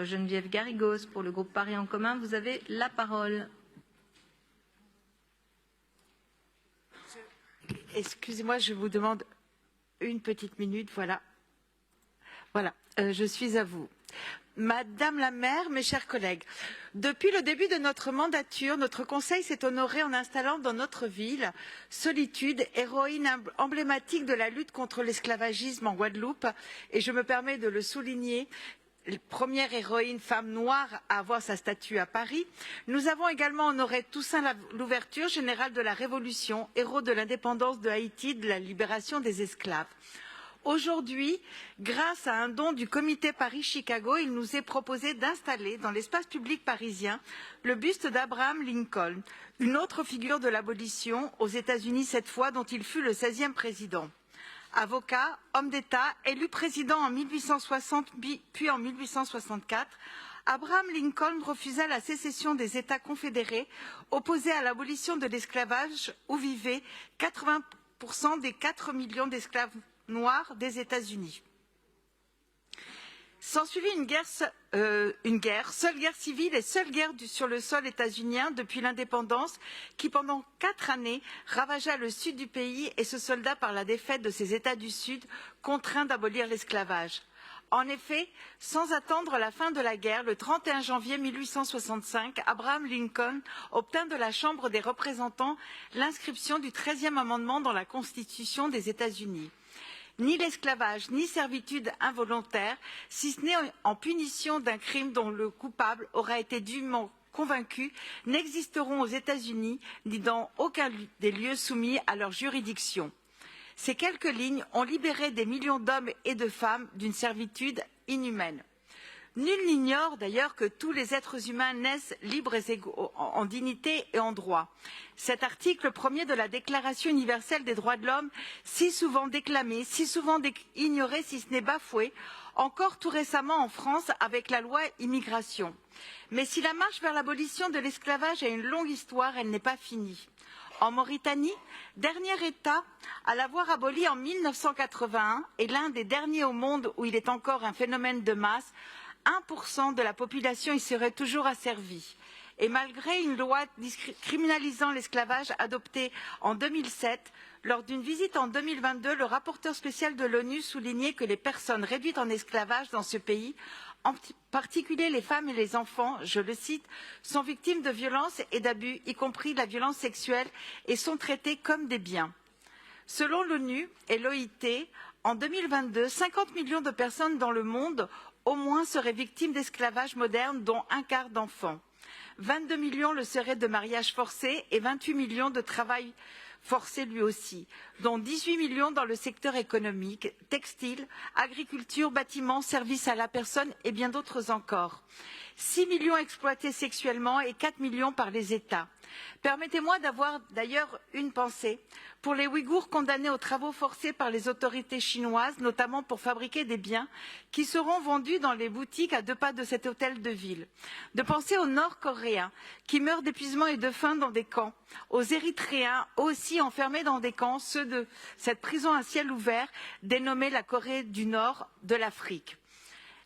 Geneviève Garrigos pour le groupe Paris en commun, vous avez la parole. Excusez-moi, je vous demande une petite minute, voilà. Voilà, je suis à vous. Madame la maire, mes chers collègues, depuis le début de notre mandature, notre conseil s'est honoré en installant dans notre ville Solitude, héroïne emblématique de la lutte contre l'esclavagisme en Guadeloupe, et je me permets de le souligner, première héroïne femme noire à avoir sa statue à Paris. Nous avons également honoré Toussaint Louverture, général de la Révolution, héros de l'indépendance de Haïti, de la libération des esclaves. Aujourd'hui, grâce à un don du comité Paris-Chicago, il nous est proposé d'installer dans l'espace public parisien le buste d'Abraham Lincoln, une autre figure de l'abolition, aux États-Unis cette fois, dont il fut le 16e président. Avocat, homme d'État, élu président en 1860 puis en 1864, Abraham Lincoln refusa la sécession des États confédérés, opposé à l'abolition de l'esclavage où vivaient 80% des 4 millions d'esclaves noirs des États-Unis. S'ensuivit une guerre, seule guerre civile et seule guerre sur le sol états-unien depuis l'indépendance, qui pendant 4 années ravagea le sud du pays et se solda par la défaite de ces États du Sud, contraints d'abolir l'esclavage. En effet, sans attendre la fin de la guerre, le 31 janvier 1865, Abraham Lincoln obtint de la Chambre des représentants l'inscription du 13e amendement dans la Constitution des États-Unis. Ni l'esclavage, ni servitude involontaire, si ce n'est en punition d'un crime dont le coupable aura été dûment convaincu, n'existeront aux États-Unis ni dans aucun des lieux soumis à leur juridiction. Ces quelques lignes ont libéré des millions d'hommes et de femmes d'une servitude inhumaine. Nul n'ignore d'ailleurs que tous les êtres humains naissent libres et égaux en dignité et en droit. Cet article premier de la Déclaration universelle des droits de l'homme, si souvent déclamé, si souvent ignoré, si ce n'est bafoué, encore tout récemment en France avec la loi immigration. Mais si la marche vers l'abolition de l'esclavage a une longue histoire, elle n'est pas finie. En Mauritanie, dernier État à l'avoir aboli en 1981 et l'un des derniers au monde où il est encore un phénomène de masse, 1% de la population y serait toujours asservie. Et malgré une loi criminalisant l'esclavage adoptée en 2007, lors d'une visite en 2022, le rapporteur spécial de l'ONU soulignait que les personnes réduites en esclavage dans ce pays, en particulier les femmes et les enfants, je le cite, sont victimes de violences et d'abus, y compris de la violence sexuelle, et sont traitées comme des biens. Selon l'ONU et l'OIT, en 2022, 50 millions de personnes dans le monde au moins seraient victimes d'esclavage moderne, dont un quart d'enfants. 22 millions le seraient de mariage forcé et 28 millions de travail forcé lui aussi, dont 18 millions dans le secteur économique, textile, agriculture, bâtiments, services à la personne et bien d'autres encore. 6 millions exploités sexuellement et 4 millions par les États. Permettez-moi d'avoir d'ailleurs une pensée pour les Ouïghours condamnés aux travaux forcés par les autorités chinoises, notamment pour fabriquer des biens qui seront vendus dans les boutiques à 2 pas de cet hôtel de ville. De penser aux Nord-Coréens qui meurent d'épuisement et de faim dans des camps, aux Érythréens aussi enfermés dans des camps, ceux de cette prison à ciel ouvert dénommée la Corée du Nord de l'Afrique.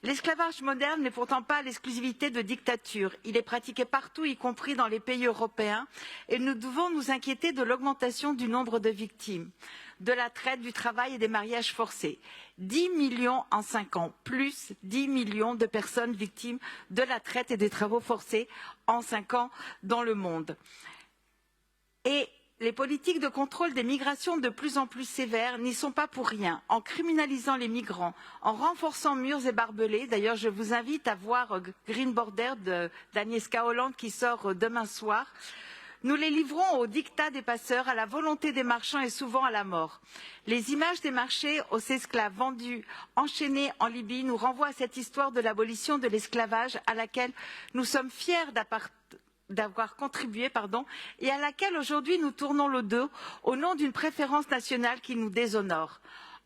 L'esclavage moderne n'est pourtant pas l'exclusivité de dictatures. Il est pratiqué partout, y compris dans les pays européens, et nous devons nous inquiéter de l'augmentation du nombre de victimes, de la traite, du travail et des mariages forcés. 10 millions en 5 ans, plus 10 millions de personnes victimes de la traite et des travaux forcés en 5 ans dans le monde. Et les politiques de contrôle des migrations de plus en plus sévères n'y sont pas pour rien. En criminalisant les migrants, en renforçant murs et barbelés, d'ailleurs je vous invite à voir Green Border d'Agnieszka Holland qui sort demain soir, nous les livrons au diktat des passeurs, à la volonté des marchands et souvent à la mort. Les images des marchés aux esclaves vendus, enchaînés en Libye nous renvoient à cette histoire de l'abolition de l'esclavage à laquelle nous sommes fiers d'avoir contribué, et à laquelle aujourd'hui nous tournons le dos au nom d'une préférence nationale qui nous déshonore.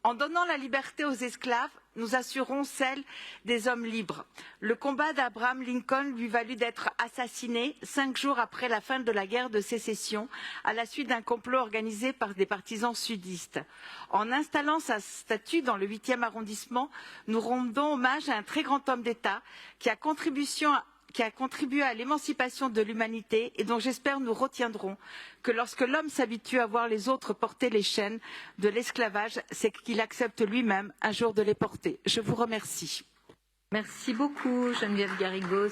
En donnant la liberté aux esclaves, nous assurons celle des hommes libres. Le combat d'Abraham Lincoln lui valut d'être assassiné 5 jours après la fin de la guerre de sécession, à la suite d'un complot organisé par des partisans sudistes. En installant sa statue dans le 8e arrondissement, nous rendons hommage à un très grand homme d'État qui a contribué à l'émancipation de l'humanité et dont j'espère nous retiendrons que lorsque l'homme s'habitue à voir les autres porter les chaînes de l'esclavage, c'est qu'il accepte lui-même un jour de les porter. Je vous remercie. Merci beaucoup, Geneviève Garrigos.